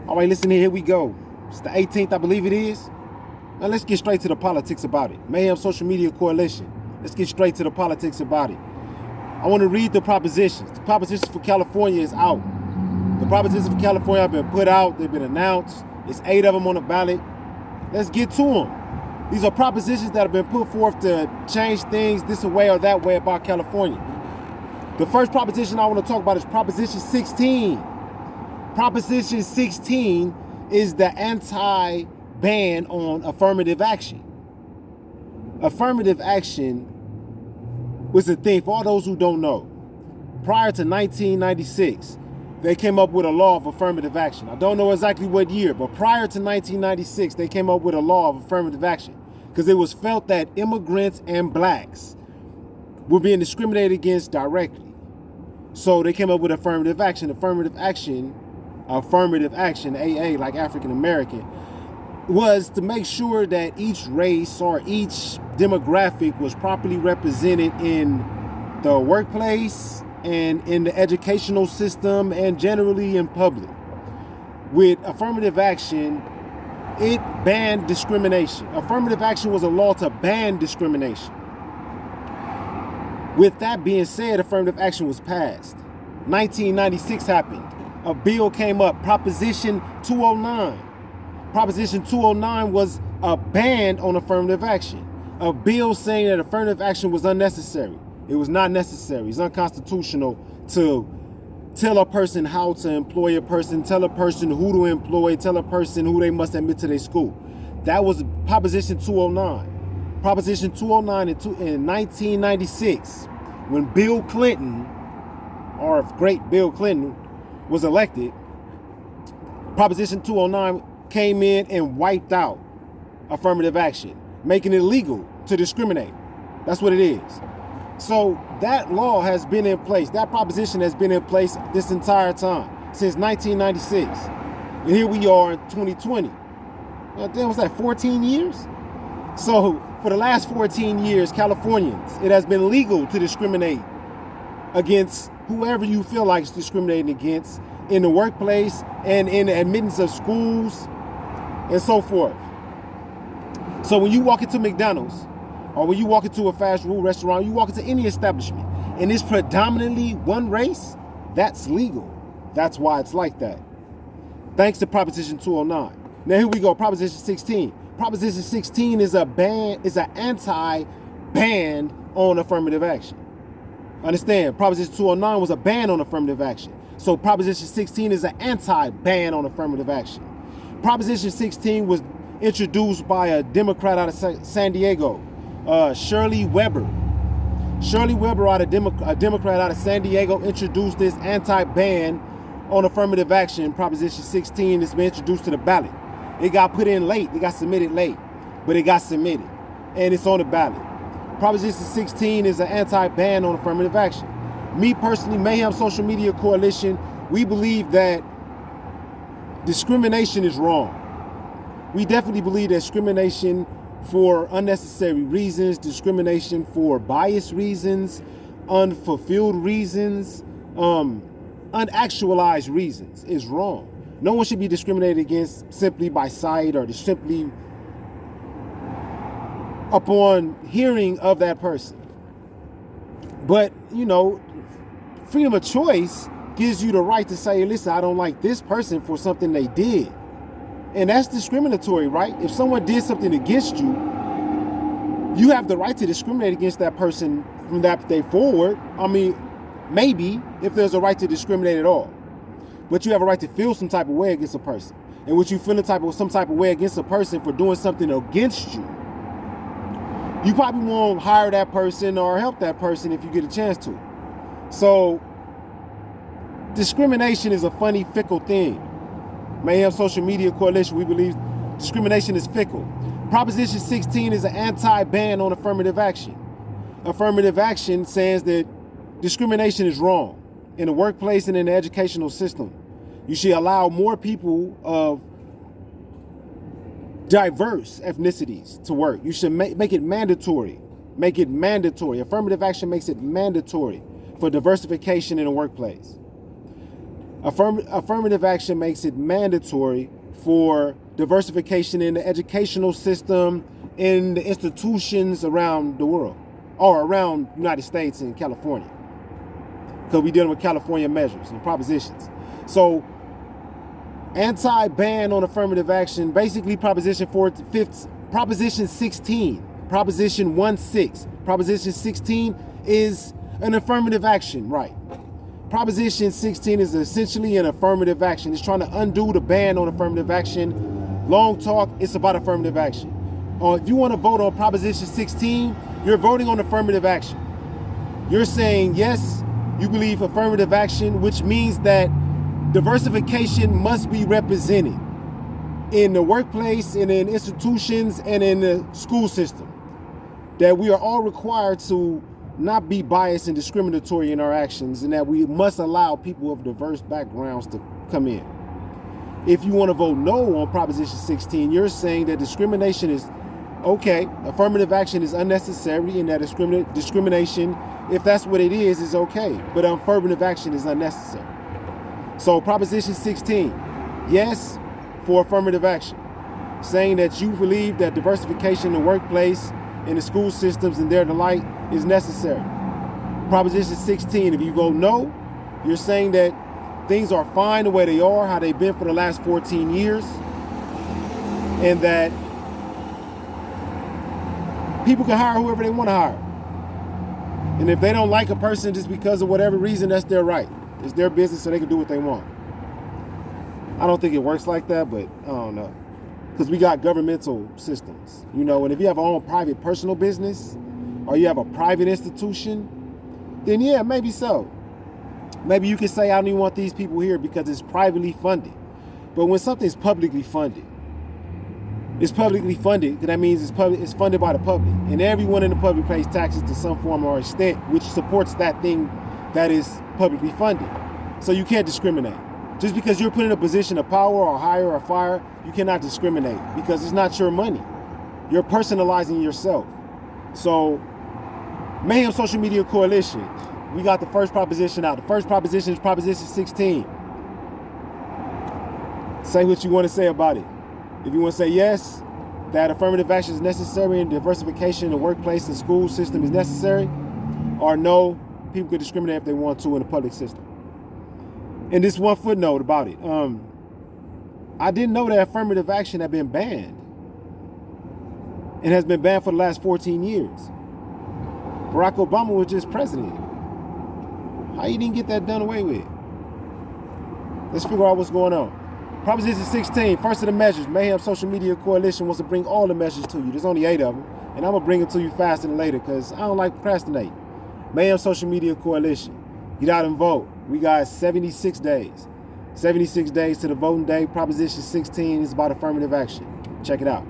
All right, listen here we go. It's the 18th, I believe it is. Now let's get straight to the politics about it. Mayhams Social Media Coalition. Let's get straight to the politics about it. I want to read the propositions. The propositions for California is out. The propositions for California have been put out. They've been announced. It's 8 of them on the ballot. Let's get to them. These are propositions that have been put forth to change things this way or that way about California. The first proposition I want to talk about is Proposition 16. Proposition 16 is the anti-ban on affirmative action. Affirmative action was a thing, for all those who don't know. Prior to 1996, they came up with a law of affirmative action. I don't know exactly what year, but prior to 1996, they came up with a law of affirmative action because it was felt that immigrants and blacks were being discriminated against directly. So they came up with affirmative action. Affirmative action, AA, like African American, was to make sure that each race or each demographic was properly represented in the workplace and in the educational system and generally in public. With affirmative action, it banned discrimination. Affirmative action was a law to ban discrimination. With that being said, affirmative action was passed. 1996 happened. A bill came up, Proposition 209. Proposition 209 was a ban on affirmative action. A bill saying that affirmative action was unnecessary. It was not necessary. It's unconstitutional to tell a person how to employ a person, tell a person who to employ, tell a person who they must admit to their school. That was Proposition 209. Proposition 209 in 1996, when Bill Clinton, or great Bill Clinton, was elected, Proposition 209 came in and wiped out affirmative action, making it illegal to discriminate. That's what it is. So that law has been in place. That proposition has been in place this entire time, since 1996. And here we are in 2020. Damn, was that 14 years? So for the last 14 years, Californians, it has been legal to discriminate against whoever you feel like is discriminating against in the workplace and in the admittance of schools and so forth. So when you walk into McDonald's, or when you walk into a fast food restaurant, you walk into any establishment, and it's predominantly one race, that's legal. That's why it's like that. Thanks to Proposition 209. Now here we go, Proposition 16. Proposition 16 is an anti-ban on affirmative action. Understand, Proposition 209 was a ban on affirmative action. So Proposition 16 is an anti-ban on affirmative action. Proposition 16 was introduced by a Democrat out of San Diego, Shirley Weber. Shirley Weber, a Democrat out of San Diego, introduced this anti-ban on affirmative action. Proposition 16 has been introduced to the ballot. It got put in late. It got submitted late, but it got submitted, and it's on the ballot. Proposition 16 is an anti-ban on affirmative action. Me personally, Mayhams Social Media Coalition, we believe that discrimination is wrong. We definitely believe that discrimination for unnecessary reasons, discrimination for biased reasons, unfulfilled reasons, unactualized reasons is wrong. No one should be discriminated against simply by sight or just simply upon hearing of that person. But, you know, freedom of choice gives you the right to say, listen, I don't like this person for something they did. And that's discriminatory, right? If someone did something against you, you have the right to discriminate against that person from that day forward. I mean, maybe if there's a right to discriminate at all. But you have a right to feel some type of way against a person. And when you feel some type of way against a person for doing something against you, you probably won't hire that person or help that person if you get a chance to. So discrimination is a funny, fickle thing. Mayhams Social Media Coalition, we believe discrimination is fickle. Proposition 16 is an anti-ban on affirmative action. Affirmative action says that discrimination is wrong in the workplace and in the educational system. You should allow more people of diverse ethnicities to work. You should make it mandatory. Make it mandatory. Affirmative action makes it mandatory for diversification in the workplace. Affirmative action makes it mandatory for diversification in the educational system, in the institutions around the world, or around the United States and California, because we're dealing with California measures and propositions. So anti-ban on affirmative action, basically Proposition 16, Proposition 16. Proposition 16 is an affirmative action, right? Proposition 16 is essentially an affirmative action. It's trying to undo the ban on affirmative action. Long talk, it's about affirmative action. If you want to vote on Proposition 16, you're voting on affirmative action. You're saying, yes, you believe affirmative action, which means that diversification must be represented in the workplace and in institutions and in the school system. That we are all required to not be biased and discriminatory in our actions, and that we must allow people of diverse backgrounds to come in. If you want to vote no on Proposition 16, you're saying that discrimination is okay, affirmative action is unnecessary, and that discrimination, if that's what it is okay, but affirmative action is unnecessary. So Proposition 16, yes for affirmative action, saying that you believe that diversification in the workplace, in the school systems, and their delight is necessary. Proposition 16, if you vote no, you're saying that things are fine the way they are, how they've been for the last 14 years, and that people can hire whoever they want to hire. And if they don't like a person just because of whatever reason, that's their right. It's their business, so they can do what they want. I don't think it works like that, but I don't know. Because we got governmental systems, and if you have your own private personal business, or you have a private institution, then yeah, maybe so. Maybe you can say, I don't even want these people here because it's privately funded. But when something's publicly funded, it's publicly funded, that means it's funded by the public. And everyone in the public pays taxes to some form or extent, which supports that thing that is publicly funded. So you can't discriminate. Just because you're put in a position of power or hire or fire, you cannot discriminate because it's not your money. You're personalizing yourself. So, Mayhem Social Media Coalition, we got the first proposition out. The first proposition is Proposition 16. Say what you want to say about it. If you want to say yes, that affirmative action is necessary and diversification in the workplace and school system is necessary, or no, people can discriminate if they want to in the public system. And this one footnote about it. I didn't know that affirmative action had been banned and has been banned for the last 14 years. Barack Obama was just president. How you didn't get that done away with? Let's figure out what's going on. Proposition 16, first of the measures. Mayhem Social Media Coalition wants to bring all the measures to you. There's only 8 of them. And I'm going to bring them to you faster than later because I don't like procrastinating. Mayhem Social Media Coalition. Get out and vote. We got 76 days. 76 days to the voting day. Proposition 16 is about affirmative action. Check it out.